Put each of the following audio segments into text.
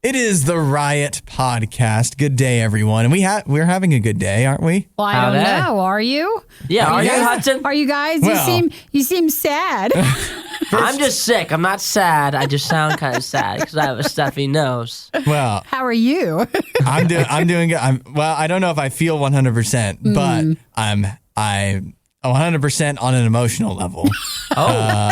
It is the Riot podcast. Good day, everyone. And we're having a good day, aren't we? Well, I don't know. Are you? Yeah, are you, Hudson? Are you guys? Well, you seem sad. I'm just sick. I'm not sad. I just sound kind of sad because I have a stuffy nose. Well, how are you? I'm doing good. I don't know if I feel 100%, but I'm 100% on an emotional level.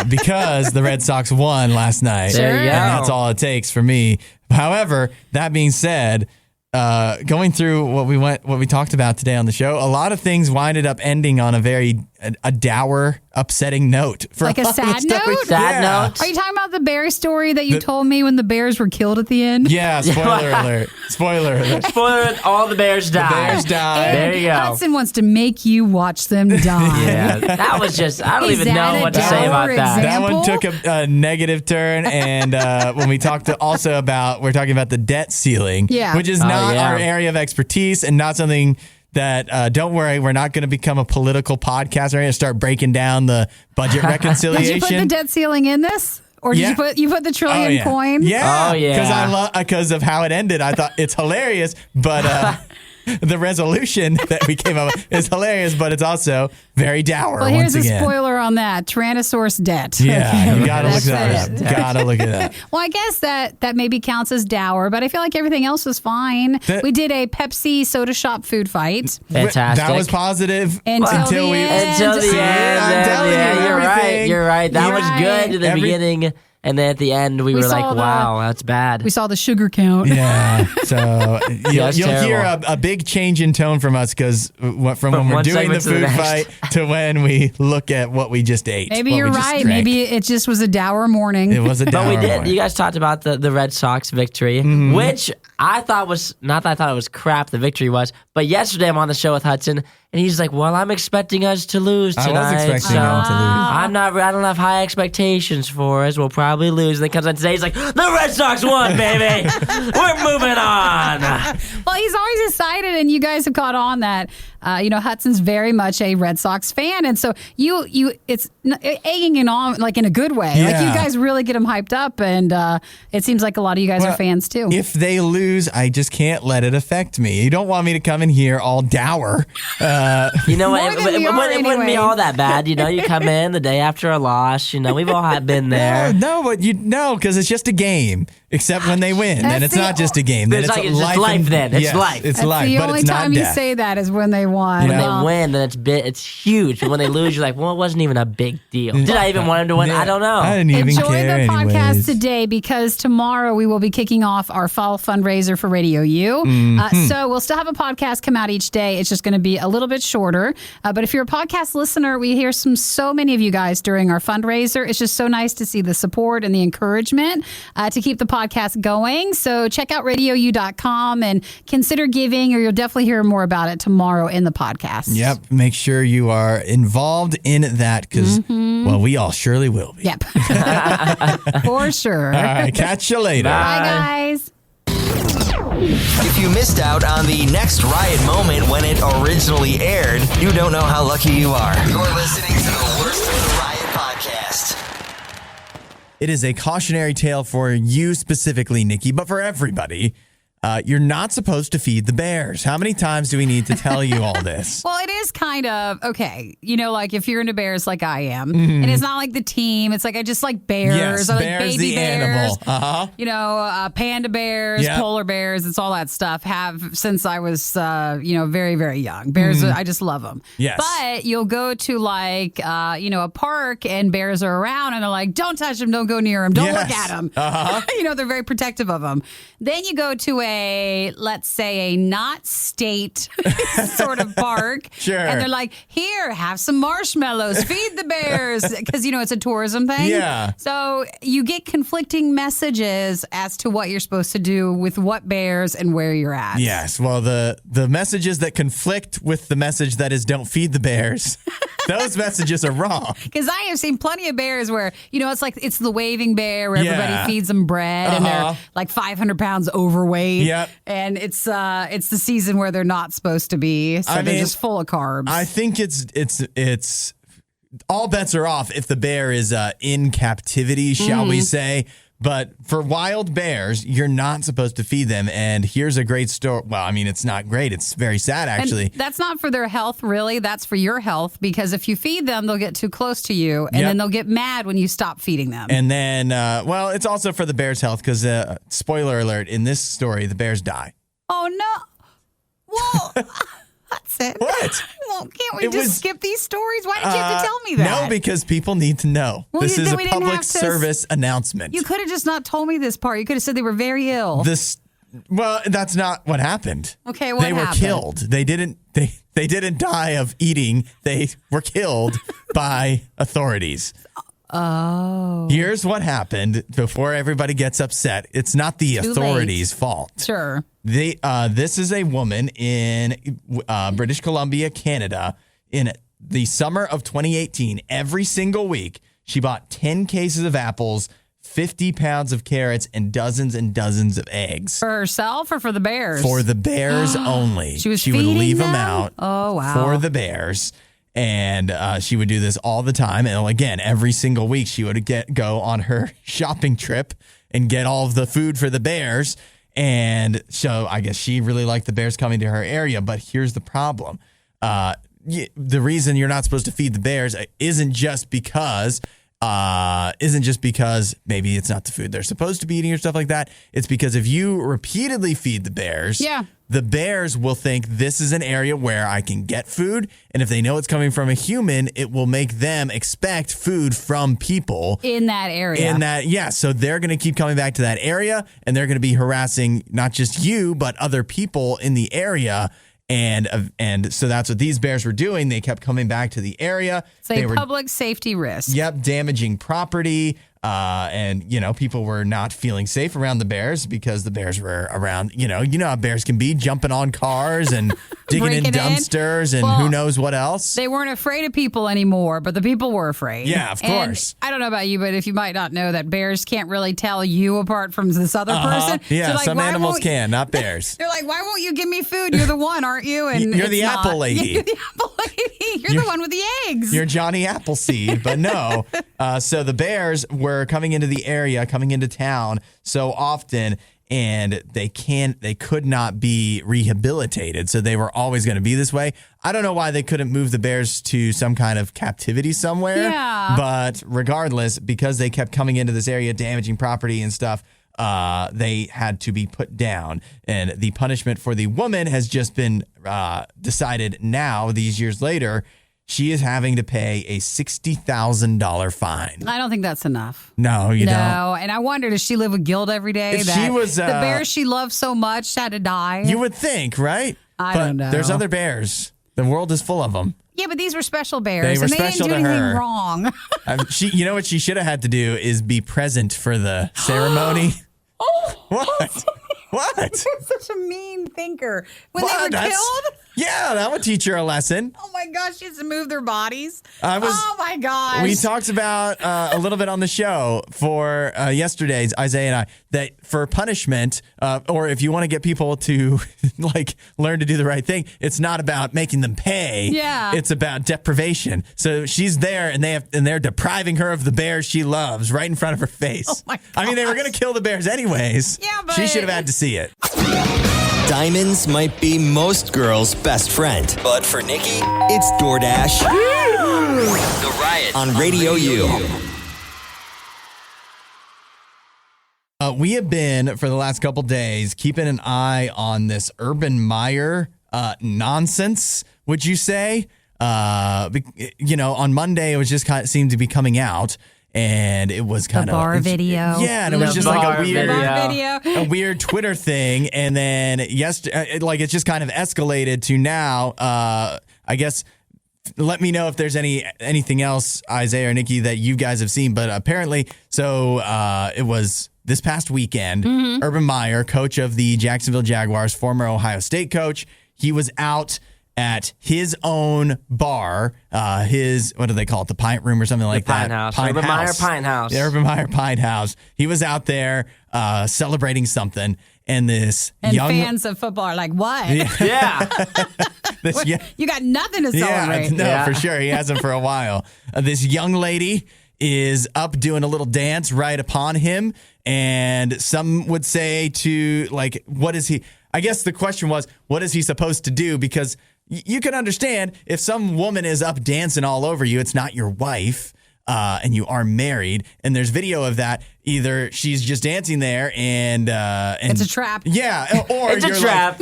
Because the Red Sox won last night. There you go. And that's all it takes for me. However, that being said, going through what we talked about today on the show, a lot of things winded up ending on a dour, upsetting note. For like a sad note? Sad note? Are you talking about the bear story that you told me when the bears were killed at the end? Yeah, spoiler alert. Spoiler alert. Spoiler alert, all the bears died. The bears died. There you go. Hudson wants to make you watch them die. Yeah, that was just, I don't Is even that know a what to say about that. That one took a negative turn, and when we talked we're talking about the debt ceiling, which is not our area of expertise and not something that, don't worry, we're not going to become a political podcast. We're going to start breaking down the budget reconciliation. Did you put the debt ceiling in this? Or did you put the trillion coin? Yeah. Oh, yeah. Because of how it ended. I thought it's hilarious, but the resolution that we came up with is hilarious, but it's also very dour. Well, here's once again. a spoiler on that. Tyrannosaurus debt. Yeah, you gotta look that up. Gotta look at that. Well, I guess that maybe counts as dour, but I feel like everything else was fine. We did a Pepsi soda shop food fight. Fantastic. That was positive until the end. Until the end. I'm telling you, You're right. That was good in the beginning. And then at the end, we were like, wow, that's bad. We saw the sugar count. Yeah. So you'll hear a big change in tone from us because from when we're doing the food fight to when we look at what we just ate. Maybe you're right. Maybe it just was a dour morning. It was a dour morning. But we did. You guys talked about the Red Sox victory, which I thought was, not that I thought it was crap, the victory was, but yesterday I'm on the show with Hudson, and he's like, well, I'm expecting us to lose tonight. I was expecting them to lose. I don't have high expectations for us. We'll probably lose. And then comes on today, he's like, the Red Sox won, baby. We're moving on. Well, he's always excited, and you guys have caught on that. Hudson's very much a Red Sox fan, and so it's egging him on like in a good way. Yeah. Like you guys really get him hyped up, and it seems like a lot of you guys are fans too. If they lose, I just can't let it affect me. You don't want me to come in here all dour. You know what? It wouldn't be all that bad. You come in the day after a loss. We've all been there. No, because it's just a game. Except when they win, then it's not just a game. Then it's life. It's life. It's life. The but only it's not time you death. say that is when they won. When they win, then it's huge. But when they lose, you're like, well, it wasn't even a big deal. Did I even want him to win? I don't know. I didn't even Enjoy care the podcast anyways. today because tomorrow we will be kicking off our fall fundraiser for RadioU. So we'll still have a podcast come out each day. It's just going to be a little bit shorter. But if you're a podcast listener, we hear so many of you guys during our fundraiser. It's just so nice to see the support and the encouragement to keep the podcast going. So check out RadioU.com and consider giving, or you'll definitely hear more about it tomorrow in the podcast. Yep. Make sure you are involved in that because, well, we all surely will be. Yep. For sure. All right. Catch you later. Bye, guys. If you missed out on the next Riot moment when it originally aired, you don't know how lucky you are. You're listening to the Worst of the Riot podcast. It is a cautionary tale for you specifically, Nikki, but for everybody. You're not supposed to feed the bears. How many times do we need to tell you all this? Well, it is kind of, okay, like if you're into bears like I am, and it's not like the team, it's like I just like bears. Yes, I like bears baby the bears. animal. Panda bears, polar bears, it's all that stuff. Have since I was, very, very young. Bears, I just love them. Yes. But you'll go to a park and bears are around and they're like, don't touch them, don't go near them, don't look at them. They're very protective of them. Then you go to let's say a not state sort of park. Sure. And they're like, here, have some marshmallows, feed the bears. Because, it's a tourism thing. Yeah. So you get conflicting messages as to what you're supposed to do with what bears and where you're at. Yes. Well, the messages that conflict with the message that is don't feed the bears, those messages are wrong. Because I have seen plenty of bears where, it's the waving bear where everybody feeds them bread and they're like 500 pounds overweight. Yep. And it's the season where they're not supposed to be. So they're just full of carbs. I think it's all bets are off if the bear is in captivity, shall we say. But for wild bears, you're not supposed to feed them. And here's a great story. Well, I mean, it's not great. It's very sad, actually. And that's not for their health, really. That's for your health, because if you feed them, they'll get too close to you, and then they'll get mad when you stop feeding them. And then, well, it's also for the bears' health, because, spoiler alert, in this story, the bears die. Oh, no. Well... Hudson. What? Well, can't we skip these stories? Why did you have to tell me that? No, because people need to know. Well, this is a public service announcement. You could have just not told me this part. You could have said they were very ill. Well, that's not what happened. Okay, what happened? They were killed. They didn't die of eating. They were killed by authorities. Oh. Here's what happened before everybody gets upset. It's not the authorities' fault. Sure. This is a woman in British Columbia, Canada. In the summer of 2018, every single week, she bought 10 cases of apples, 50 pounds of carrots, and dozens of eggs. For herself or for the bears? For the bears only. She would leave them out for the bears. And she would do this all the time. And again, every single week, she would go on her shopping trip and get all of the food for the bears. And so I guess she really liked the bears coming to her area. But here's the problem. The reason you're not supposed to feed the bears isn't just because maybe it's not the food they're supposed to be eating or stuff like that. It's because if you repeatedly feed the bears, the bears will think this is an area where I can get food. And if they know it's coming from a human, it will make them expect food from people in that area. So they're going to keep coming back to that area, and they're going to be harassing not just you, but other people in the area. And so that's what these bears were doing. They kept coming back to the area. It's a public safety risk. Yep, damaging property. And, people were not feeling safe around the bears because the bears were around, you know how bears can be, jumping on cars and digging in dumpsters and who knows what else. They weren't afraid of people anymore, but the people were afraid. Yeah, of course. I don't know about you, but if you might not know that bears can't really tell you apart from this other person. Yeah, so some animals can, not bears. They're like, why won't you give me food? You're the one, aren't you? And you're the apple lady. You're the apple lady. You're the one with the eggs. You're Johnny Appleseed, but no. So the bears were coming into the area, coming into town so often, and they could not be rehabilitated. So they were always going to be this way. I don't know why they couldn't move the bears to some kind of captivity somewhere. Yeah. But regardless, because they kept coming into this area, damaging property and stuff, they had to be put down. And the punishment for the woman has just been decided now, these years later. She is having to pay a $60,000 fine. I don't think that's enough. No, you don't. No, and I wonder, does she live with guilt every day If that she was, the bears she loved so much had to die? You would think, right? I don't know. There's other bears. The world is full of them. Yeah, but these were special bears. They were and special they didn't do to anything her. wrong. You know what she should have had to do is be present for the ceremony. What? What? You're such a mean thinker. When they were killed? Yeah, that would teach her a lesson. Oh my gosh, she has to move their bodies. Oh my gosh. We talked about a little bit on the show for yesterday's, Isaiah and I, that for punishment, or if you want to get people to learn to do the right thing, it's not about making them pay. Yeah. It's about deprivation. So she's there and they're depriving her of the bears she loves right in front of her face. Oh my gosh. I mean, they were going to kill the bears anyways. Yeah, but she should have had to see it. Diamonds might be most girls' best friend, but for Nikki, it's DoorDash. The Riot on Radio U. We have been, for the last couple days, keeping an eye on this Urban Meyer nonsense, would you say? On Monday, it was just seemed to be coming out. And it was kind of bar video. Yeah, and it was just like a weird Twitter thing. And then it's just kind of escalated to now. I guess let me know if there's anything else, Isaiah or Nikki, that you guys have seen. But apparently, it was this past weekend. Mm-hmm. Urban Meyer, coach of the Jacksonville Jaguars, former Ohio State coach, he was out at his own bar, what do they call it? The Pint Room or something like that. Urban Meyer Pint House. The Urban Meyer Pint House. He was out there celebrating something, and fans of football are like, what? Yeah. You got nothing to celebrate. For sure. He hasn't for a while. This young lady is up doing a little dance right upon him. And some would say to, like, what is he? I guess the question was, what is he supposed to do? Because you can understand if some woman is up dancing all over you, it's not your wife. And you are married, and there's video of that. Either she's just dancing there, and it's a trap. Yeah, or it's a trap.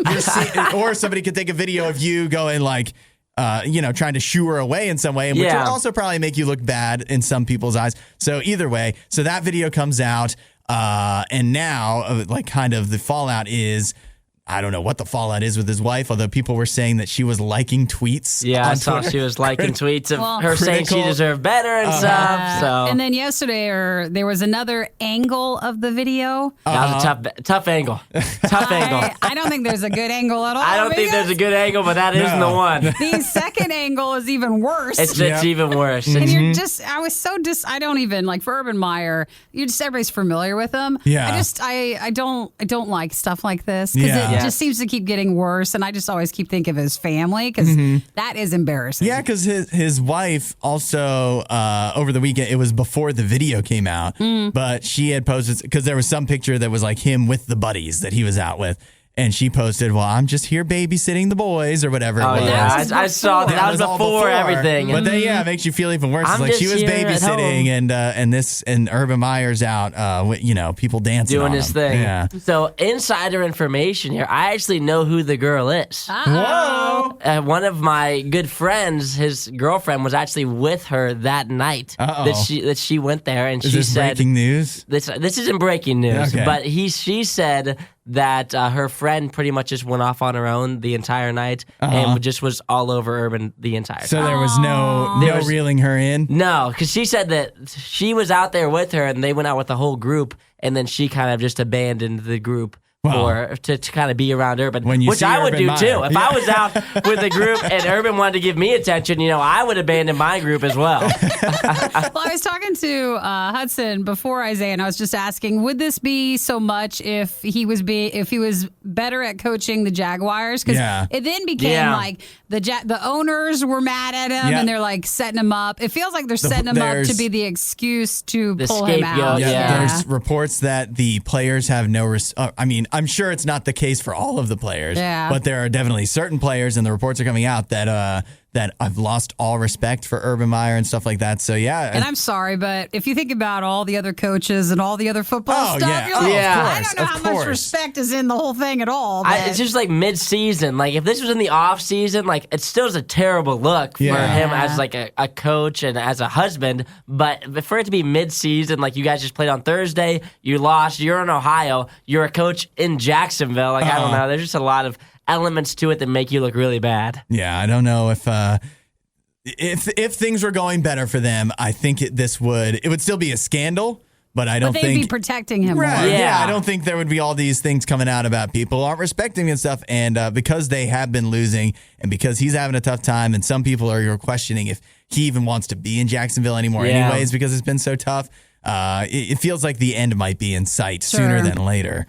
Or somebody could take a video of you going like, trying to shoo her away in some way, which will also probably make you look bad in some people's eyes. So either way, so that video comes out, and now like kind of the fallout is. I don't know what the fallout is with his wife, although people were saying that she was liking tweets. Yeah, I saw she was liking tweets of her saying she deserved better and stuff. So. And then yesterday, there was another angle of the video. That was a tough angle. I don't think there's a good angle at all. I don't think there's a good angle, but that isn't the one. The second angle is even worse. It's even worse. And you're I was so I don't even, like, for Urban Meyer, everybody's familiar with him. Yeah. I don't like stuff like this because it just seems to keep getting worse, and I just always keep thinking of his family because that is embarrassing. Yeah, because his wife also over the weekend, it was before the video came out, but she had posted because there was some picture that was like him with the buddies that he was out with. And she posted, well, I'm just here babysitting the boys or whatever it was. Yeah, I saw that. That was before everything. But then, it makes you feel even worse. It's like she was babysitting and Urban Meyer's out, people dancing doing on his him. thing. Yeah. So insider information here. I actually know who the girl is. Whoa! One of my good friends, his girlfriend, was actually with her that night that she went there, and she said, breaking news? This isn't breaking news, okay. but she said that her friend pretty much just went off on her own the entire night and just was all over Urban the entire time. So there was no reeling her in? No, because she said that she was out there with her and they went out with the whole group, and then she kind of just abandoned the group. To kind of be around Urban, which I would do too. If I was out with a group and Urban wanted to give me attention, I would abandon my group as well. Well, I was talking to Hudson before Isaiah, and I was just asking, would this be so much if he was better at coaching the Jaguars? Because it then became like the owners were mad at him, and they're like setting him up. It feels like they're setting him up to be the excuse to pull him out. There's reports that the players have no. I'm sure it's not the case for all of the players, but there are definitely certain players, and the reports are coming out that I've lost all respect for Urban Meyer and stuff like that. So, And I'm sorry, but if you think about all the other coaches and all the other football stuff, you're like, I don't know how much respect is in the whole thing at all. It's just like mid-season. Like, if this was in the off-season, like, it still is a terrible look for him as, like, a coach and as a husband. But for it to be mid-season, like, you guys just played on Thursday, you lost, you're in Ohio, you're a coach in Jacksonville. Like, I don't know. There's just a lot of elements to it that make you look really bad. Yeah, I don't know if things were going better for them. I think it would still be a scandal, but I don't think they'd be protecting him more. Yeah, I don't think there would be all these things coming out about people aren't respecting and stuff. And because they have been losing, and because he's having a tough time, and some people are questioning if he even wants to be in Jacksonville anymore, anyways, because it's been so tough. It feels like the end might be in sight sooner than later.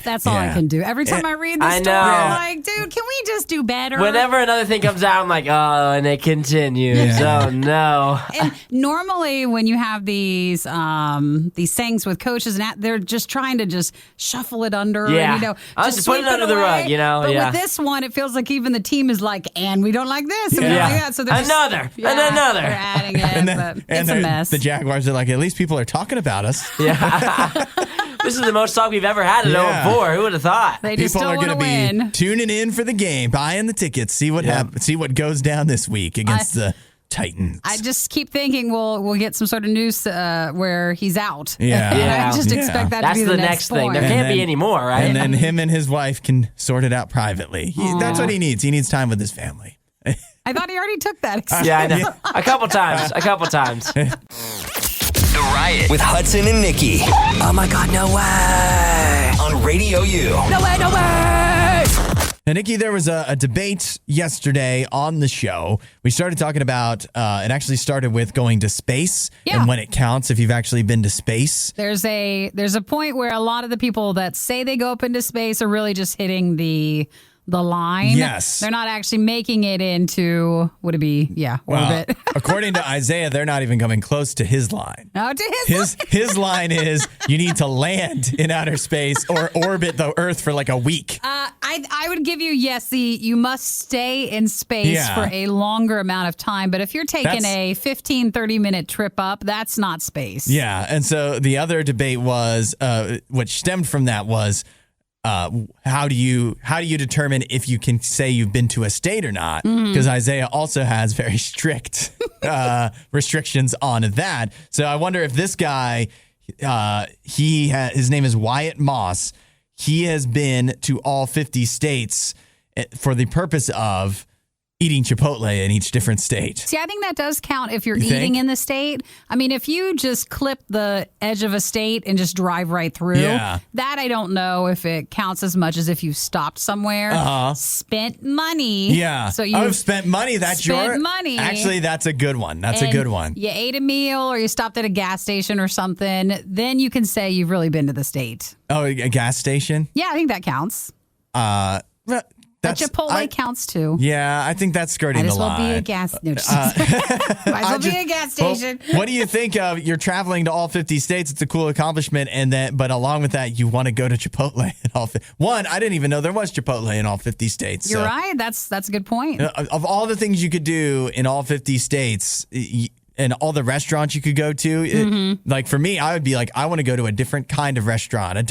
That's all I can do. Every time I read this story, I'm like, dude, can we just do better? Whenever another thing comes out, I'm like, oh, and it continues. Oh, no. And normally when you have these things with coaches, and they're just trying to just shuffle it under. Yeah. And, just put it under the rug, But with this one, it feels like even the team is like, and we don't like this. And we don't like that. So they're another. They're adding it. But it's a mess. The Jaguars are like, at least people are talking about us. Yeah. This is the most talk we've ever had at 0-4. Who would have thought? They just people still are going to win. be tuning in for the game, buying the tickets, see what happens, see what goes down this week against the Titans. I just keep thinking we'll get some sort of news where he's out. Yeah. And I just expect that to be the next thing. point. There can't be any more, right? And then him and his wife can sort it out privately. That's what he needs. He needs time with his family. I thought he already took that. Yeah, I know. A couple times. The Riot with Hudson and Nikki. Oh my God, no way. On RadioU. No way. Now, Nikki, there was a debate yesterday on the show. We started talking about, it actually started with going to space and when it counts if you've actually been to space. There's a point where a lot of the people that say they go up into space are really just hitting the the line. Yes. They're not actually making it into, would it be, orbit. According to Isaiah, they're not even coming close to his line. No, to his line. His line is you need to land in outer space or orbit the Earth for like a week. I would give you, you must stay in space for a longer amount of time. But if you're taking a 15, 30-minute trip up, that's not space. Yeah. And so the other debate was, which stemmed from that was, how do you determine if you can say you've been to a state or not? Because Isaiah also has very strict restrictions on that. So I wonder if this guy, his name is Wyatt Moss. He has been to all 50 states for the purpose of eating Chipotle in each different state. See, I think that does count if you're eating in the state. I mean, if you just clip the edge of a state and just drive right through, that I don't know if it counts as much as if you stopped somewhere, spent money. Yeah. So you've spent money. That's your money. Actually, that's a good one. That's a good one. You ate a meal or you stopped at a gas station or something, then you can say you've really been to the state. Oh, a gas station? Yeah, I think that counts. But Chipotle counts too. Yeah, I think that's skirting the line. Might as well be a gas. No, might as well be a gas station. Well, what do you think of? You're traveling to all 50 states. It's a cool accomplishment, but along with that, you want to go to Chipotle in all. One, I didn't even know there was Chipotle in all 50 states. You're right. That's a good point. Of all the things you could do in all 50 states. And all the restaurants you could go to, like for me, I would be like, I want to go to a different kind of restaurant, a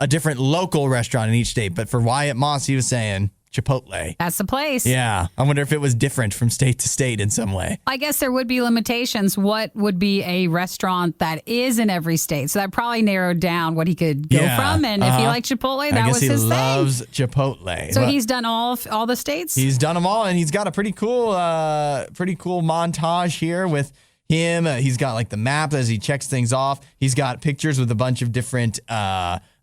different local restaurant in each state. But for Wyatt Moss, he was saying Chipotle. That's the place. Yeah. I wonder if it was different from state to state in some way. I guess there would be limitations. What would be a restaurant that is in every state? So that probably narrowed down what he could go from. And if he liked Chipotle, that was his thing. I guess he loves Chipotle. So he's done all the states? He's done them all. And he's got a pretty cool montage here with him. He's got like the map as he checks things off. He's got pictures with a bunch of different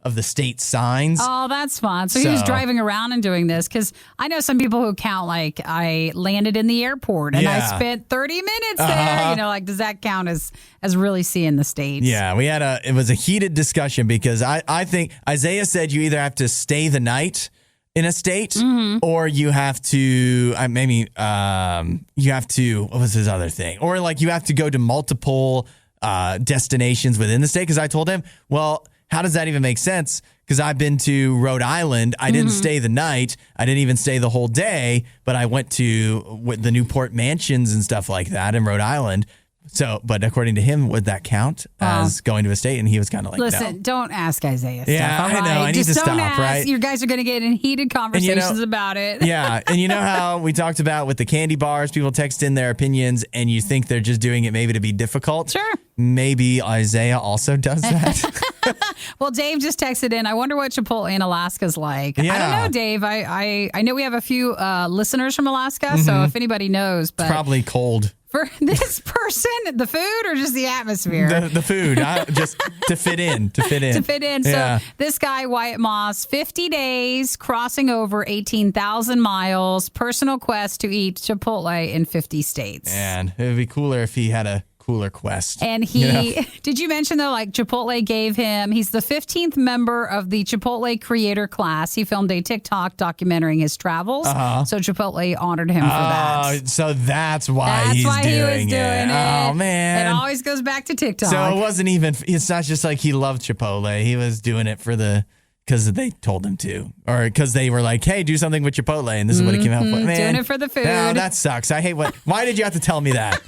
of the state signs. Oh, that's fun. So he was driving around and doing this because I know some people who count like I landed in the airport and I spent 30 minutes there. You know, like does that count as really seeing the states? Yeah, it was a heated discussion because I think Isaiah said you either have to stay the night in a state or you have to you have to, what was his other thing? Or like you have to go to multiple destinations within the state because I told him, well, how does that even make sense? Because I've been to Rhode Island. I didn't stay the night. I didn't even stay the whole day, but I went to the Newport mansions and stuff like that in Rhode Island. So, but according to him, would that count as going to a state? And he was kind of like, listen, no. Don't ask Isaiah stuff. Yeah, all right? I know. I need Just to don't stop, ask. right? You guys are going to get in heated conversations about it. Yeah. And you know how we talked about with the candy bars, people text in their opinions and you think they're just doing it maybe to be difficult? Sure. Maybe Isaiah also does that. Well, Dave just texted in. I wonder what Chipotle in Alaska's like. Yeah. I don't know, Dave. I know we have a few listeners from Alaska, so if anybody knows. But it's probably cold. For this person, the food or just the atmosphere? The food, just to fit in. To fit in. Yeah. So this guy, Wyatt Moss, 50 days, crossing over 18,000 miles, personal quest to eat Chipotle in 50 states. And it would be cooler if he had a cooler quest. And did you mention though, like Chipotle gave him, he's the 15th member of the Chipotle creator class. He filmed a TikTok documenting his travels. So Chipotle honored him for that. So that's why he was doing it. Oh, man. It always goes back to TikTok. So it's not just like he loved Chipotle. He was doing it because they told him to, or because they were like, hey, do something with Chipotle. And this is what it came out with. Man, doing it for the food. No, that sucks. I hate why did you have to tell me that?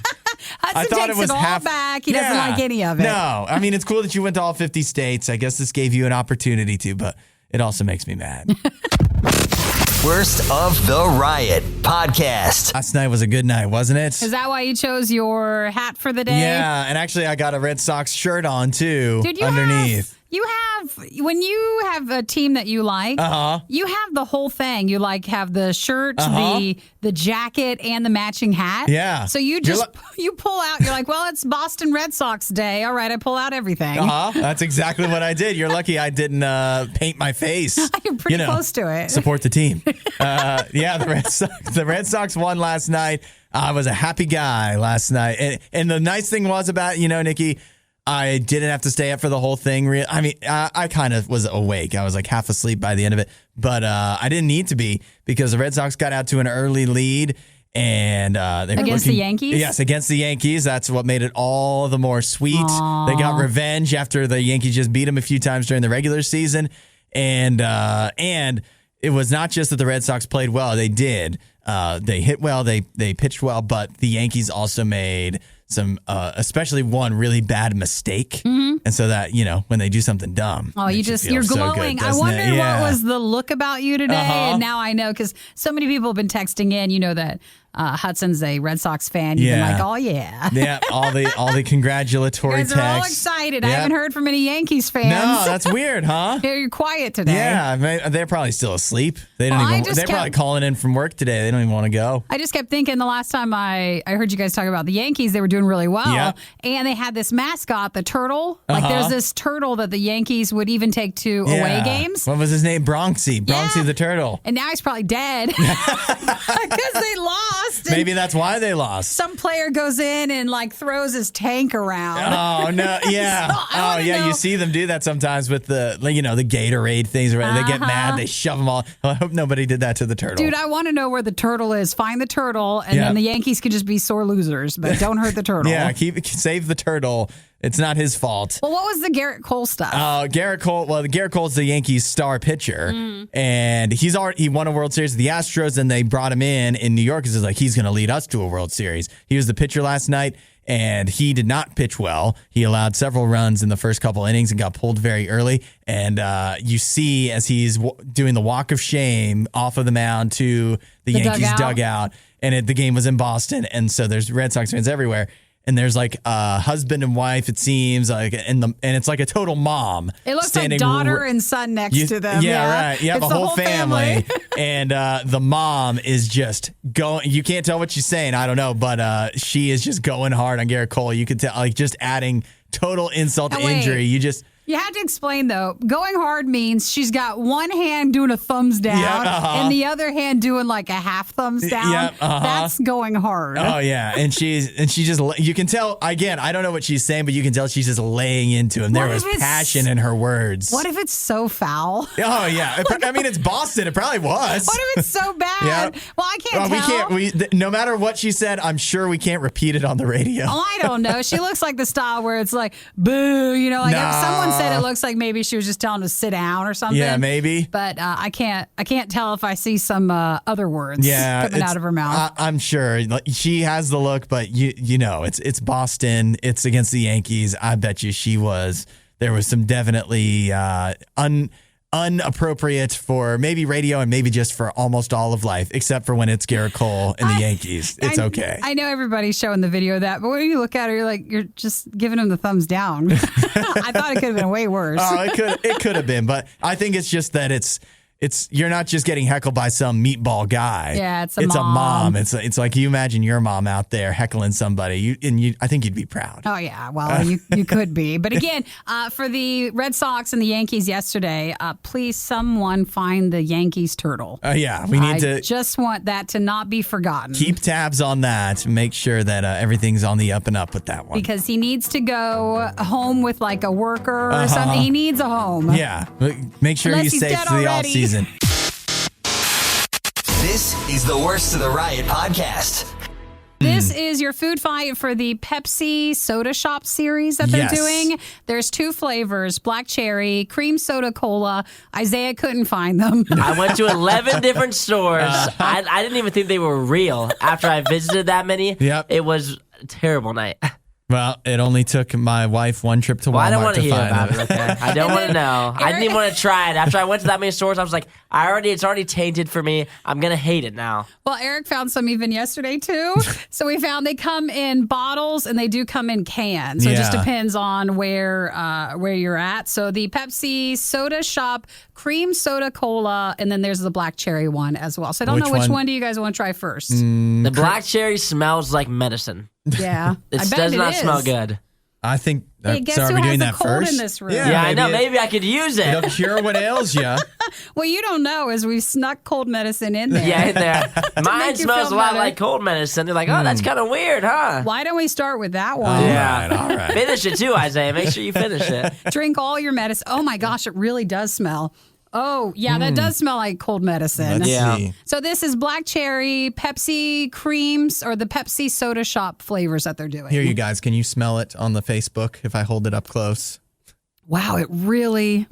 Hudson takes it all back. He doesn't like any of it. No, I mean, it's cool that you went to all 50 states. I guess this gave you an opportunity to, but it also makes me mad. Worst of the Riot podcast. Last night was a good night, wasn't it? Is that why you chose your hat for the day? Yeah, and actually I got a Red Sox shirt on too. Dude, underneath. When you have a team that you like, you have the whole thing. You have the shirt, the jacket, and the matching hat. Yeah. So you you pull out, you're like, well, it's Boston Red Sox day. All right, I pull out everything. That's exactly what I did. You're lucky I didn't paint my face. You're pretty close to it. Support the team. The Red Sox won last night. I was a happy guy last night. And the nice thing was about, Nikki, I didn't have to stay up for the whole thing. I mean, I kind of was awake. I was like half asleep by the end of it, but I didn't need to be because the Red Sox got out to an early lead. And they were against the Yankees? Yes, against the Yankees. That's what made it all the more sweet. Aww. They got revenge after the Yankees just beat them a few times during the regular season. And it was not just that the Red Sox played well. They did. They hit well. They pitched well. But the Yankees also made some, especially one really bad mistake. Mm-hmm. And so that, when they do something dumb. Oh, you're glowing. I wonder what was the look about you today. Uh-huh. And now I know because so many people have been texting in, that Hudson's a Red Sox fan. You've been like, oh, yeah. Yeah, all the congratulatory texts. You guys are all excited. Yep. I haven't heard from any Yankees fans. No, that's weird, huh? You're quiet today. Yeah, they're probably still asleep. They're probably calling in from work today. They don't even want to go. I just kept thinking the last time I heard you guys talk about the Yankees, they were doing really well. Yep. And they had this mascot, the turtle. Like there's this turtle that the Yankees would even take to away games. What was his name? Bronxy the turtle. And now he's probably dead because they lost. Maybe that's why they lost. Some player goes in and throws his tank around. Oh no! Yeah. You see them do that sometimes with the the Gatorade things. Right? They get mad. They shove them all. I hope nobody did that to the turtle. Dude, I want to know where the turtle is. Find the turtle, and then the Yankees could just be sore losers. But don't hurt the turtle. Yeah, save the turtle. It's not his fault. Well, what was the Garrett Cole stuff? Garrett Cole. Well, Garrett Cole's the Yankees' star pitcher, and he won a World Series with the Astros, and they brought him in New York because he's going to lead us to a World Series. He was the pitcher last night, and he did not pitch well. He allowed several runs in the first couple innings and got pulled very early. And you see as he's doing the walk of shame off of the mound to the Yankees dugout, and the game was in Boston, and so there's Red Sox fans everywhere. And there's husband and wife, it seems, and it's like a total mom. It looks like daughter and son next to them. Yeah, right. Yeah, the whole family. And the mom is just going. You can't tell what she's saying. I don't know, but she is just going hard on Garrett Cole. You could tell, just adding total insult to injury. You have to explain, though. Going hard means she's got one hand doing a thumbs down and the other hand doing a half thumbs down. That's going hard. Oh, yeah. And she just, you can tell, again, I don't know what she's saying, but you can tell she's just laying into him. There was passion in her words. What if it's so foul? Oh, yeah. I mean, it's Boston. It probably was. What if it's so bad? Yeah. Well, I can't tell. No matter what she said, I'm sure we can't repeat it on the radio. Oh, I don't know. She looks like the style where it's boo, if someone said it looks like maybe she was just telling him to sit down or something. Yeah, maybe. But I can't tell if I see some other words coming out of her mouth. I'm sure she has the look, but it's Boston. It's against the Yankees. I bet you there was some definitely unappropriate for maybe radio and maybe just for almost all of life, except for when it's Garrett Cole and the Yankees. It's okay. I know everybody's showing the video of that, but when you look at her, you're just giving him the thumbs down. I thought it could have been way worse. Oh, it could have been, but I think it's just that it's you're not just getting heckled by some meatball guy. Yeah, it's a mom. It's like you imagine your mom out there heckling somebody, I think you'd be proud. Oh yeah, well you could be. But again, for the Red Sox and the Yankees yesterday, please someone find the Yankees turtle. Yeah, we need to. Just want that to not be forgotten. Keep tabs on that. Make sure that everything's on the up and up with that one. Because he needs to go home with a worker or something. He needs a home. Yeah, make sure he's safe for the off season. This is the Worst of the Riot podcast. This is your food fight for the Pepsi Soda Shop series that they're doing. There's 2 flavors, black cherry, cream soda cola. Isaiah couldn't find them. I went to 11 different stores. I didn't even think they were real after I visited that many. Yep. It was a terrible night. Well, it only took my wife one trip to Walmart I don't want to hear find about it. Okay? I don't want to know. I didn't even want to try it. After I went to that many stores, I was like, it's already tainted for me. I'm gonna hate it now. Well, Eric found some even yesterday too. So we found they come in bottles and they do come in cans. So it just depends on where you're at. So the Pepsi Soda Shop cream soda cola, and then there's the black cherry one as well. So I don't know which one do you guys want to try first? The black cherry smells like medicine. Yeah. It does not smell good. I think. Hey, guess so are who we has doing a that cold first? in this room? Yeah, I know. Maybe I could use it. It'll cure what ails you. Well, you don't know, as we've snuck cold medicine in there. Yeah, in there. Mine make you smells a feel lot better. like cold medicine. They're like, oh, that's kind of weird, huh? Why don't we start with that one? All right. Finish it too, Isaiah. Make sure you finish it. Drink all your medicine. Oh my gosh, it really does smell. Oh, yeah, that does smell like cold medicine. Let's Yeah. see. So this is black cherry, Pepsi creams, or the Pepsi soda shop flavors that they're doing. Here, you guys, can you smell it on the Facebook if I hold it up close? Wow, it really...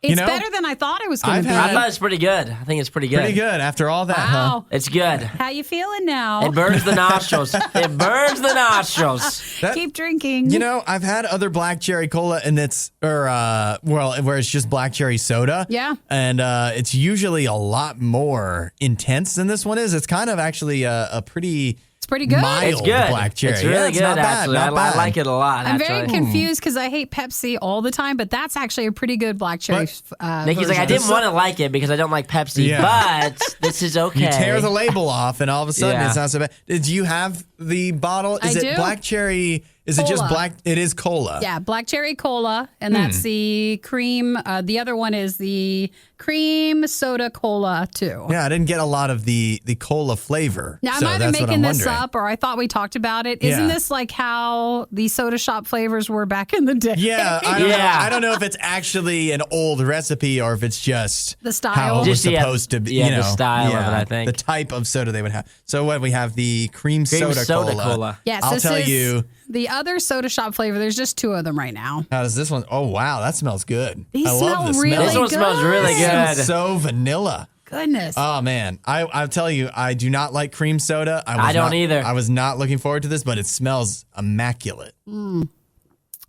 It's You know, better than I thought it was going to be. I thought it's pretty good. I think it's pretty good. Pretty good after all that, huh? Wow. It's good. How you feeling now? It burns the nostrils. It burns the nostrils. Keep drinking. You know, I've had other black cherry cola, and where it's just black cherry soda. Yeah. And it's usually a lot more intense than this one is. It's kind of actually a pretty. It's pretty good. Mild It's good. black cherry. It's really Yeah, it's good, not bad, actually. not I bad. like it a lot, I'm actually. very confused because I hate Pepsi all the time, but that's actually a pretty good black cherry Nikki's like, version. I didn't want to like it because I don't like Pepsi, Yeah. but this is okay. You tear the label off, and all of a sudden Yeah. it's not so bad. Did you have the bottle? Is I it do. black cherry? Is it just Cola. black? It is cola. Yeah, black cherry cola, and that's the cream. The other one is the cream soda cola too. Yeah, I didn't get a lot of the cola flavor. Now, so I'm either that's what making I'm this wondering. up or I thought we talked about it. Yeah. Isn't this like how the soda shop flavors were back in the day? Yeah, I don't know. Yeah. I don't know if it's actually an old recipe or if it's just The style. how it was Just, yeah, supposed to be. yeah, you the know, style of it, I think. the type of soda they would have. So what we have the cream soda cola. Yes, I'll this tell is you. the other soda shop flavor. There's just two of them right now. How does this one? Oh wow, that smells good. These I love smell the really smell. This one smells really good. good. It's so vanilla. Goodness. Oh man, I'll tell you, I do not like cream soda. I don't either. I was not looking forward to this, but it smells immaculate.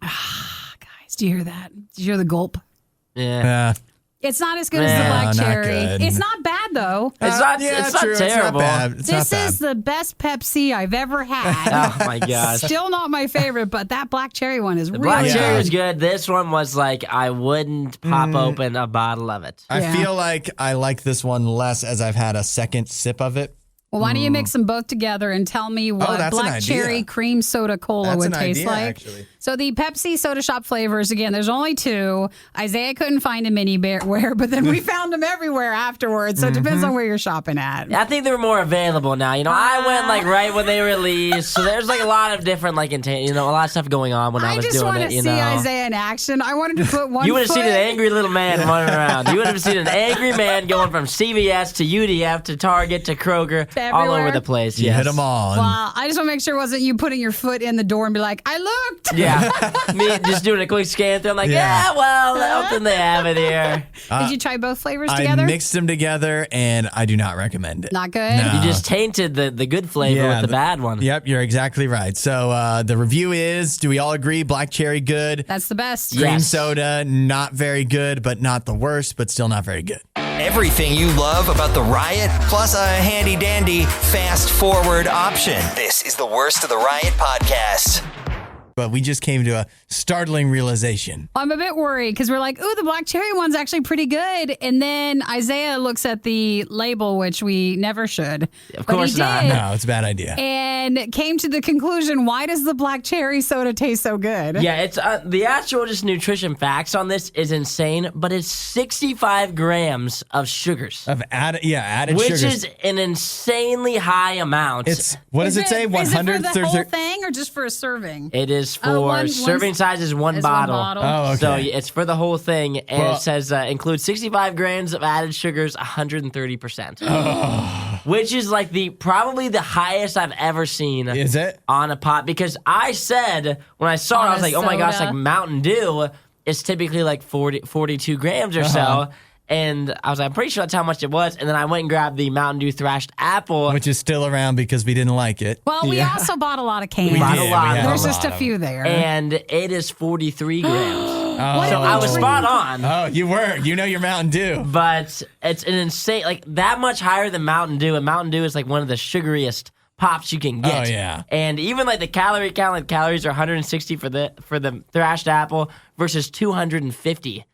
Guys, do you hear that? Did you hear the gulp? Yeah. It's not as good as the Yeah, black not cherry. good. It's not bad though. It's not, yeah, it's not true. terrible. It's not bad. It's This not bad. is the best Pepsi I've ever had. Oh my gosh. Still not my favorite, but that black cherry one is really Black Yeah. cherry was good. good. This one was like, I wouldn't pop open a bottle of it. I Yeah. feel like I like this one less as I've had a second sip of it. Well, why don't you mix them both together and tell me what that's an black idea. cherry cream soda cola That's would an taste idea, like? actually. So the Pepsi soda shop flavors, again, there's only two. Isaiah couldn't find them anywhere, but then we found them everywhere afterwards. So it depends on where you're shopping at. I think they're more available now. You know, I went like right when they released, so there's like a lot of different like a lot of stuff going on when I I was just doing want it. to You see know, Isaiah in action. I wanted to put one you would have foot. seen an angry little man running around. You would have seen an angry man going from CVS to UDF to Target to Kroger, all over Everywhere. the place. You Yes. hit them all. Well, I just want to make sure it wasn't you putting your foot in the door and be like, I looked. Yeah, me just doing a quick scan through. I'm like, Yeah. yeah, well, I don't think they have it here. Did you try both flavors I together? mixed them together, and I do not recommend it. Not good? No. You just tainted the good flavor with the bad one. Yep, you're exactly right. So the review is, do we all agree black cherry good? That's the best. Yeah. Cream Yes. soda, not very good, but not the worst, but still not very good. Everything you love about the Riot, plus a handy dandy fast forward option. This is the Worst of the Riot podcast. But we just came to a startling realization. I'm a bit worried because we're like, ooh, the black cherry one's actually pretty good. And then Isaiah looks at the label, which we never should. Of But course he not. did, No, it's a bad idea. and came to the conclusion, why does the black cherry soda taste so good? Yeah, it's the actual just nutrition facts on this is insane, but it's 65 grams of sugars, Of added which sugars. is an insanely high amount. It's what does it say? Is it 100. for the whole thing or just for a serving? It is for one serving size is one is bottle. one bottle. Oh, okay. So it's for the whole thing, and Well- it says includes 65 grams of added sugars, 130%, which is like probably the highest I've ever seen. Is it? On a pot? Because I said when I saw it, On I was a like, oh my gosh, soda? like Mountain Dew is typically like 42 grams or so. And I was like, I'm pretty sure that's how much it was. And then I went and grabbed the Mountain Dew Thrashed Apple. Which is still around because we didn't like it. Well, we also bought a lot of cans. We bought a did. lot We of had There's them. just a few there. And it is 43 grams. Oh. So I was spot on. Oh, you were. You know your Mountain Dew. But it's an insane, like that much higher than Mountain Dew. And Mountain Dew is like one of the sugariest pops you can get. Oh, yeah. And even like the calorie count, like calories are 160 for the Thrashed Apple versus 250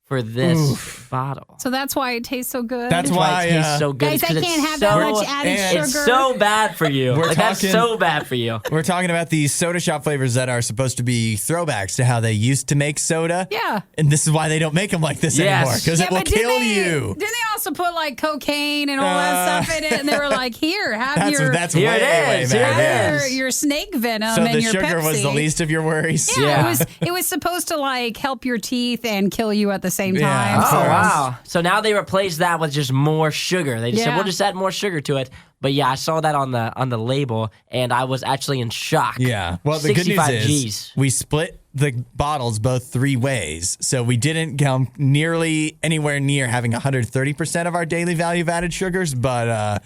for this bottle. So that's why it tastes so good. That's why it tastes so good. Guys, I can't have that much added sugar. It's so bad for you. That's so bad for you. We're talking about these soda shop flavors that are supposed to be throwbacks to how they used to make soda. Yeah. And this is why they don't make them like this anymore, because it will kill you. Didn't they also put like cocaine and all that stuff in it? And they were like, here, have your snake venom and your Pepsi. So the sugar was the least of your worries? Yeah. It was supposed to like help your teeth and kill you at the same time. Yeah. Oh, wow. So now they replaced that with just more sugar. They just said, we'll just add more sugar to it. But yeah, I saw that on the label, and I was actually in shock. Yeah. Well, the good news is we split the bottles both 3 ways. So we didn't come nearly anywhere near having 130% of our daily value of added sugars, but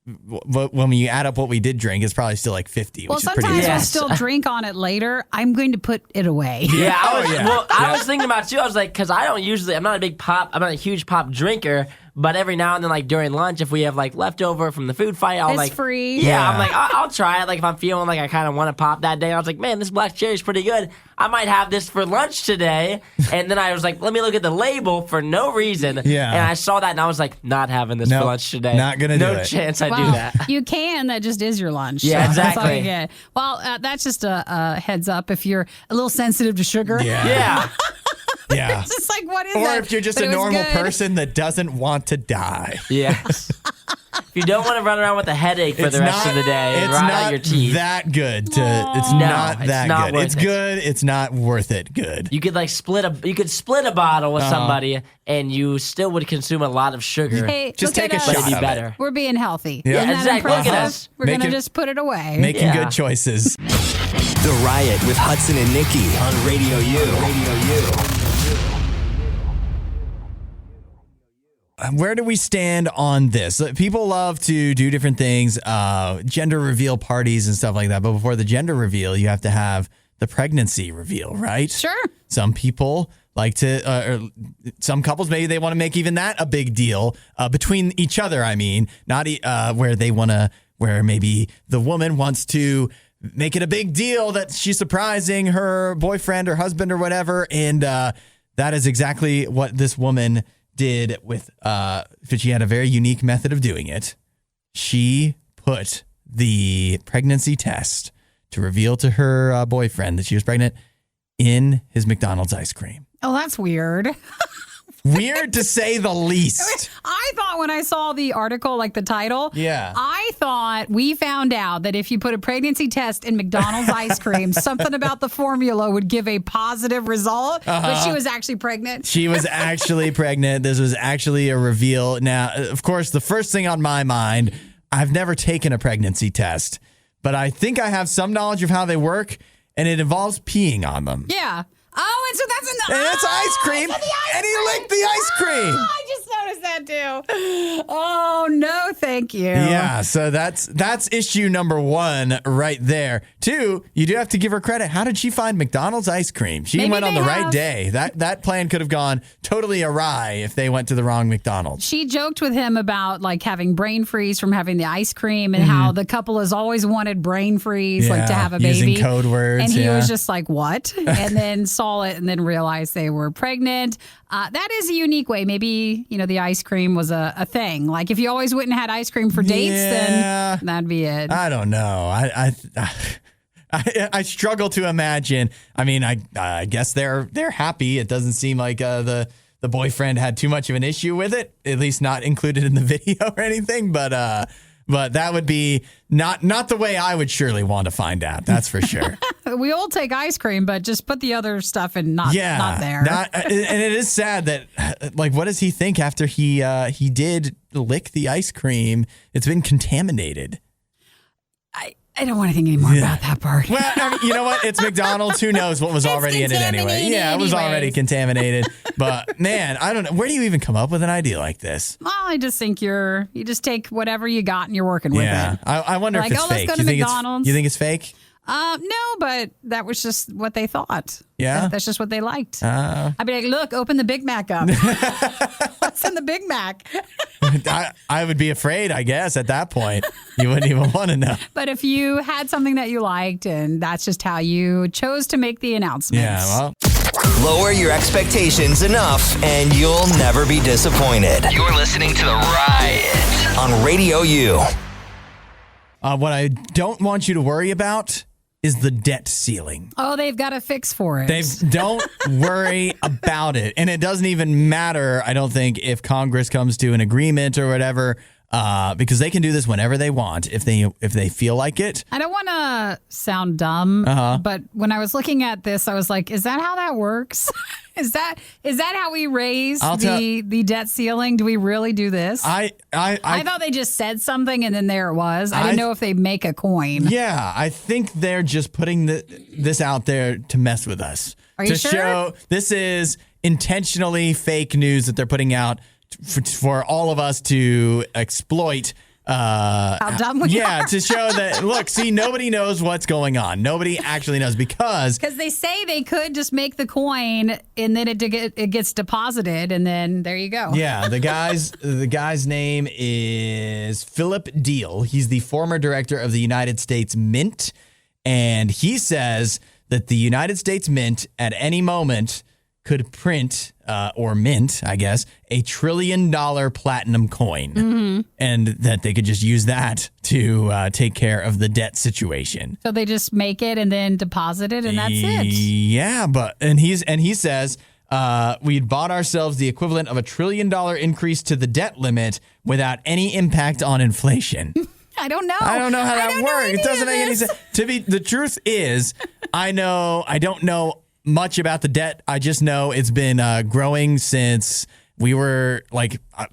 when you add up what we did drink, it's probably still like 50, which is pretty good. Sometimes we'll still drink on it later. I'm going to put it away. Yeah, I was thinking about too. I was like, because I'm not a huge pop drinker, but every now and then, like during lunch, if we have like leftover from the food fight, it's free. Yeah, I'm like, I'll try it. Like if I'm feeling like I kind of want to pop that day, I was like, man, this black cherry is pretty good. I might have this for lunch today. And then I was like, let me look at the label for no reason. Yeah. And I saw that and I was like, not having this for lunch today. Not going to do it. No chance I do that. You can. That just is your lunch. Yeah, exactly. That's all you get. Well, that's just a heads up if you're a little sensitive to sugar. Yeah. Yeah. It's just like, what is that? Or if you're just a normal person that doesn't want to die. Yes. If you don't want to run around with a headache for the rest of the day, it's rot not out your teeth. That good. It's not that good. It's good. It's not worth it. Good. You could split a bottle with somebody, and you still would consume a lot of sugar. Hey, just take a shot of it. We're being healthy. Yeah, exactly. Look at us. We're gonna just put it away. Making good choices. The Riot with Hudson and Nikki on RadioU. Where do we stand on this? People love to do different things, gender reveal parties and stuff like that. But before the gender reveal, you have to have the pregnancy reveal, right? Sure. Some people like to, some couples, maybe they want to make even that a big deal between each other. I mean, not where maybe the woman wants to make it a big deal that she's surprising her boyfriend or husband or whatever. And that is exactly what this woman did with, she had a very unique method of doing it. She put the pregnancy test to reveal to her boyfriend that she was pregnant in his McDonald's ice cream. Oh, that's weird. Weird to say the least. I thought when I saw the article, like the title, I thought we found out that if you put a pregnancy test in McDonald's ice cream, something about the formula would give a positive result, but she was actually pregnant. She was actually pregnant. This was actually a reveal. Now, of course, the first thing on my mind, I've never taken a pregnancy test, but I think I have some knowledge of how they work, and it involves peeing on them. Yeah. Oh, and so that's in the... And that's ice cream. And he licked the ice cream. Oh, I just noticed that too. Oh, no, thank you. Yeah, so that's issue number 1 right there. 2, you do have to give her credit. How did she find McDonald's ice cream? She went on the right day. That plan could have gone totally awry if they went to the wrong McDonald's. She joked with him about like having brain freeze from having the ice cream and how the couple has always wanted brain freeze, like to have a baby. Using code words. And he was just like, what? And then saw it and then realized they were pregnant. That is a unique way. Maybe, the ice cream was a thing. Like if you always went and had ice cream for dates, then that'd be it. I don't know. I struggle to imagine. I mean, I guess they're happy. It doesn't seem like the boyfriend had too much of an issue with it, at least not included in the video or anything. But that would be not the way I would surely want to find out. That's for sure. We all take ice cream, but just put the other stuff in not there. And it is sad that, like, what does he think after he did lick the ice cream? It's been contaminated. I don't want to think anymore about that part. Well, I mean, you know what? It's McDonald's. Who knows what was already in it anyway? Yeah, it was already contaminated. But man, I don't know. Where do you even come up with an idea like this? Well, I just think you just take whatever you got and you're working with it. I wonder if it's fake. Let's go to McDonald's. You think it's fake? No, but that was just what they thought. Yeah? That's just what they liked. I'd be like, look, open the Big Mac up. What's in the Big Mac? I would be afraid, I guess, at that point. You wouldn't even want to know. But if you had something that you liked and that's just how you chose to make the announcement. Yeah, well... Lower your expectations enough, and you'll never be disappointed. You're listening to The Riot on RadioU. What I don't want you to worry about is the debt ceiling. Oh, they've got a fix for it. Don't worry about it. And it doesn't even matter, I don't think, if Congress comes to an agreement or whatever, because they can do this whenever they want if they feel like it. I don't want to sound dumb, but when I was looking at this, I was like, is that how that works? Is that how we raise the debt ceiling? Do we really do this? I thought they just said something and then there it was. I didn't know if they make a coin. Yeah, I think they're just putting this out there to mess with us. Are you sure? To show this is intentionally fake news that they're putting out for all of us to exploit. How dumb we are. Yeah, to show that, look, see, nobody knows what's going on. Nobody actually knows because they say they could just make the coin and then it gets deposited and then there you go. Yeah, the guy's name is Philip Deal. He's the former director of the United States Mint, and he says that the United States Mint at any moment could print or mint, I guess, $1 trillion platinum coin, and that they could just use that to take care of the debt situation. So they just make it and then deposit it, and that's it. Yeah, and he says we'd bought ourselves the equivalent of $1 trillion increase to the debt limit without any impact on inflation. I don't know. I don't know how that works. It doesn't make any sense. The truth is, I don't know much about the debt. I just know it's been growing since we were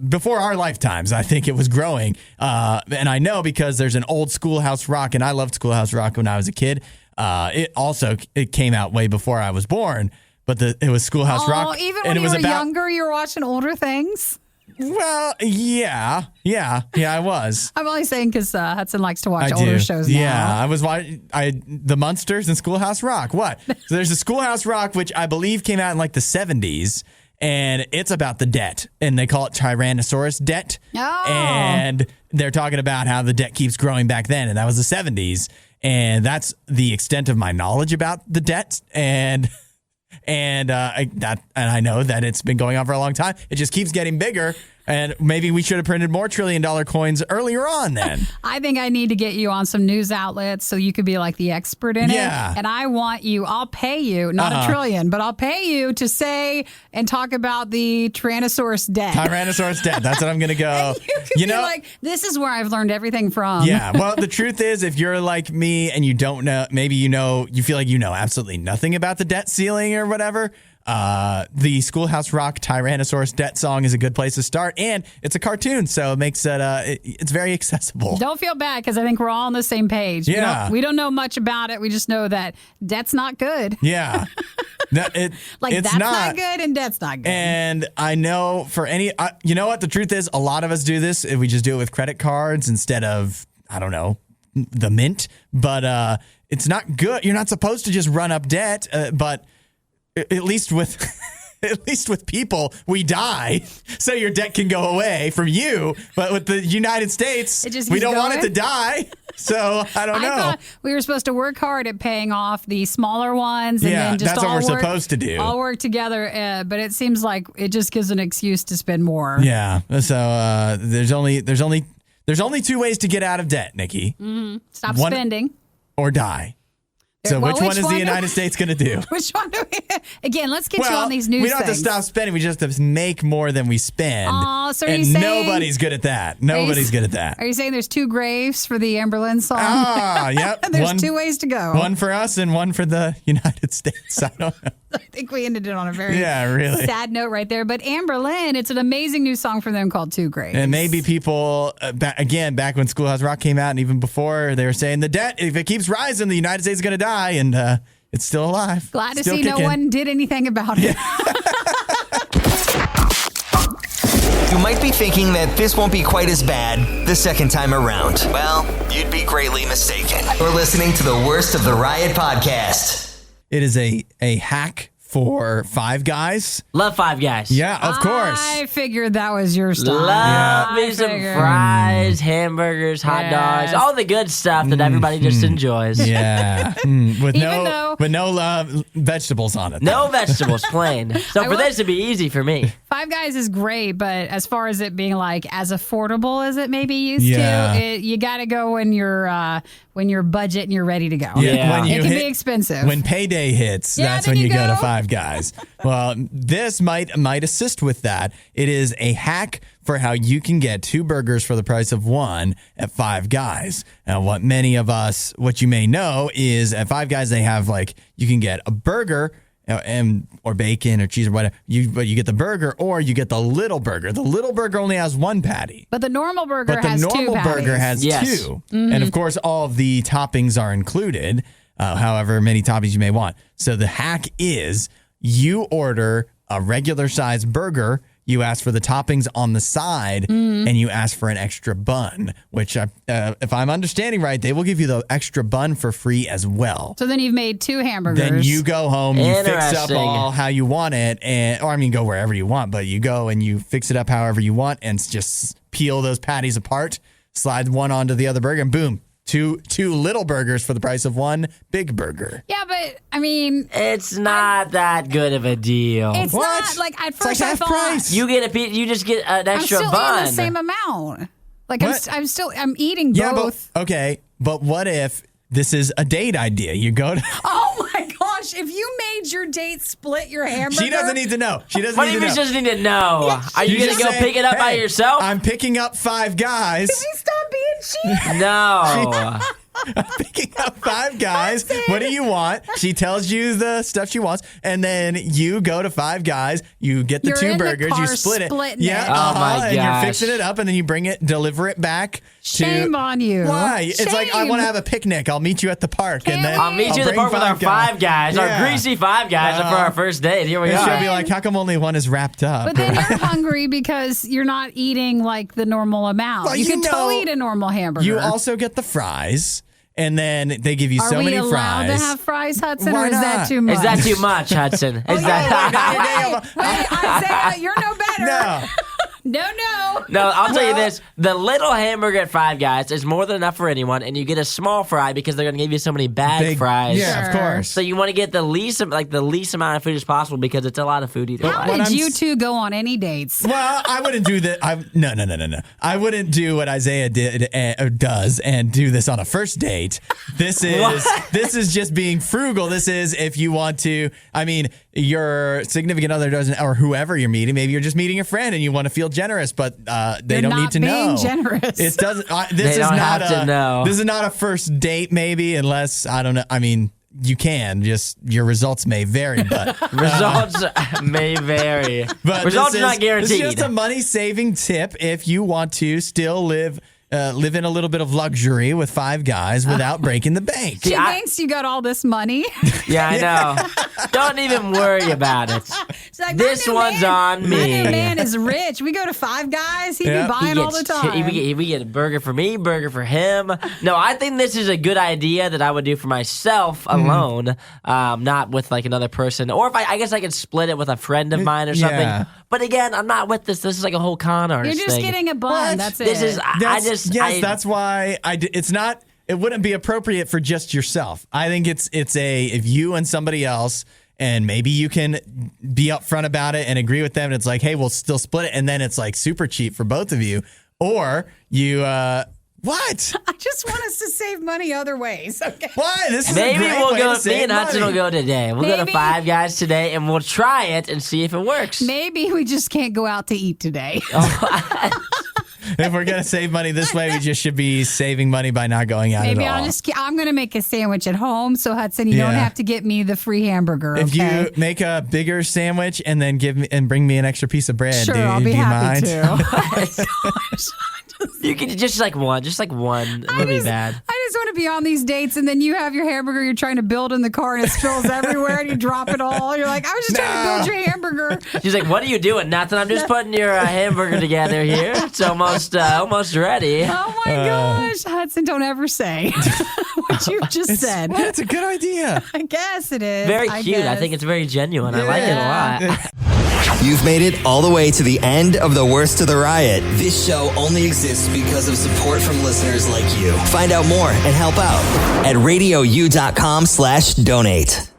before our lifetimes. I think it was growing. And I know because there's an old Schoolhouse Rock, and I loved Schoolhouse Rock when I was a kid. It came out way before I was born, but it was Schoolhouse Rock. Even when you were younger, you were watching older things? Well, yeah, I was. I'm only saying because Hudson likes to watch older shows now. Yeah, I was watching The Munsters and Schoolhouse Rock. What? So there's a Schoolhouse Rock, which I believe came out in the 70s, and it's about the debt, and they call it Tyrannosaurus debt. Oh. And they're talking about how the debt keeps growing back then, and that was the 70s, and that's the extent of my knowledge about the debt, and I know that it's been going on for a long time. It just keeps getting bigger, and maybe we should have printed more $1 trillion coins earlier on then. I think I need to get you on some news outlets so you could be like the expert in it. And I want you, I'll pay you, not $1 trillion, but I'll pay you to say and talk about the Tyrannosaurus debt. Tyrannosaurus debt. That's what I'm going to go. You know, like, this is where I've learned everything from. Yeah. Well, the truth is, if you're like me and you don't know, maybe you feel like you know absolutely nothing about the debt ceiling or whatever, the Schoolhouse Rock Tyrannosaurus debt song is a good place to start, and it's a cartoon, so it makes it's very accessible. Don't feel bad because I think we're all on the same page. Yeah. We don't know much about it. We just know that debt's not good. Yeah. That's not good and debt's not good. And I know you know what? The truth is, a lot of us do this. We just do it with credit cards instead of, I don't know, the Mint. But it's not good. You're not supposed to just run up debt, but at least with people, we die, so your debt can go away from you. But with the United States, we don't want it to die. So I don't know. I thought we were supposed to work hard at paying off the smaller ones, and then just that's what we're supposed to do. All work together. But it seems like it just gives an excuse to spend more. Yeah. So there's only two ways to get out of debt, Nikki. Mm-hmm. Stop spending or die. So which one is the United States going to do? Which one do we? Again, let's get you on these news things. We don't have to stop spending. We just have to make more than we spend. So and nobody's good at that. Nobody's good at that. Are you saying there's two graves for the Amber Lynn song? Yep. There's two ways to go. One for us and one for the United States. I don't know. I think we ended it on a very really sad note right there. But Amber Lynn, it's an amazing new song from them called Two Graves. And maybe people, back when Schoolhouse Rock came out and even before, they were saying the debt, if it keeps rising, the United States is going to die. And it's still alive. Glad to see no one did anything about it. You might be thinking that this won't be quite as bad the second time around. Well, you'd be greatly mistaken. You're listening to the worst of the Riot podcast. It is a hack for Five Guys. Love Five Guys. Yeah, of course. I figured that was your style. Love me some fries, hamburgers, hot dogs, all the good stuff that everybody just enjoys. Yeah. With no vegetables on it. No vegetables, plain. So for this, it'd be easy for me. Five Guys is great, but as far as it being like as affordable as it may be used to, you got to go when you're budget and you're ready to go. Yeah. It can be expensive. When payday hits, that's when you go to Five Guys. Well, this might assist with that. It is a hack for how you can get 2 burgers for the price of 1 at Five Guys. Now, what you may know is at Five Guys, they have you can get a burger or bacon or cheese or whatever. But you get the burger or you get the little burger. The little burger only has 1 patty. But the normal burger has 2 patties. But the normal burger has 2. Mm-hmm. And of course, all of the toppings are included, however many toppings you may want. So the hack is you order a regular size burger, you ask for the toppings on the side, and you ask for an extra bun, which if I'm understanding right, they will give you the extra bun for free as well. So then you've made 2 hamburgers. Then you go home, you fix up all how you want it, go wherever you want, but you go and you fix it up however you want and just peel those patties apart, slide one onto the other burger, and boom. Two little burgers for the price of 1 big burger. Yeah, but I mean, it's not that good of a deal. It's not at first I thought price. You just get an extra bun. I'm still eating the same amount. I'm eating both. But what if this is a date idea? You go to. Oh my gosh! If you made your date split your hamburger, she doesn't need to know. She doesn't. What do you mean she doesn't need to know? Are you gonna go pick it up by yourself? I'm picking up Five Guys. Can you stop being cheap? No. I'm picking up Five Guys. What do you want? She tells you the stuff she wants, and then you go to Five Guys. You get the 2 burgers. You split it. Yeah. Oh my gosh. And you're fixing it up, and then you deliver it back. Shame on you. Why? It's like I want to have a picnic. I'll meet you at the park, and then I'll meet you at the park with our Five Guys, our greasy Five Guys for our first date. Here we are. She'll be like, "How come only 1 is wrapped up?" But then you're hungry because you're not eating the normal amount. Well, you can totally eat a normal hamburger. You also get the fries. And then they give you so many fries. Are we allowed to have fries, Hudson, Why or is that too much? Is that too much, Hudson? Is that? Wait, Isaiah, you're no better. No. No, I'll tell you this. The little hamburger at Five Guys is more than enough for anyone, and you get a small fry because they're going to give you so many big fries. Yeah, of course. So you want to get the least amount of food as possible because it's a lot of food either way. How did you 2 go on any dates? Well, I wouldn't do that. No. I wouldn't do what Isaiah does and do this on a first date. This is just being frugal. This is if you want to. I mean, your significant other doesn't, or whoever you're meeting. Maybe you're just meeting a friend and you want to feel generous, but they don't need to know. Generous. It doesn't. This is not a first date, maybe, unless I don't know. I mean, you can just your results may vary, but results may vary. But results are not guaranteed. It's just a money saving tip if you want to still live in a little bit of luxury with Five Guys without breaking the bank. She thinks you got all this money. Yeah, I know. Don't even worry about it. Like, this one's on me. My new man is rich. We go to Five Guys. He'd be buying all the time. We get a burger for me, burger for him. No, I think this is a good idea that I would do for myself alone, not with another person. Or if I guess I could split it with a friend of mine or something. Yeah. But again, I'm not with this. This is like a whole con artist You're just thing. getting a bun. What? That's it. This is that's why it's not. It wouldn't be appropriate for just yourself. I think it's if you and somebody else, and maybe you can be upfront about it and agree with them. And it's like, hey, we'll still split it, and then it's super cheap for both of you, or you. What? I just want us to save money other ways. Okay. Why? This is maybe a great we'll way go. to save Me and Hudson money. will go today. We'll go to Five Guys today, and we'll try it and see if it works. Maybe we just can't go out to eat today. If we're gonna save money this way, we just should be saving money by not going out Maybe at all. I'm gonna make a sandwich at home, so Hudson, you don't have to get me the free hamburger. If okay? you make a bigger sandwich and then bring me an extra piece of bread, sure, I'll be happy to. You can just one. It would be bad. I just want to be on these dates, and then you have your hamburger you're trying to build in the car, and it spills everywhere, and you drop it all. You're like, I was just trying to build your hamburger. She's like, what are you doing? Nothing. I'm just putting your hamburger together here. It's almost ready. Oh my gosh, Hudson! Don't ever say. what you just said. Well, it's a good idea. I guess it is. Very cute. I think it's very genuine. I like it a lot. You've made it all the way to the end of the Worst of the Riot. This show only exists because of support from listeners like you. Find out more and help out at RadioU.com/donate.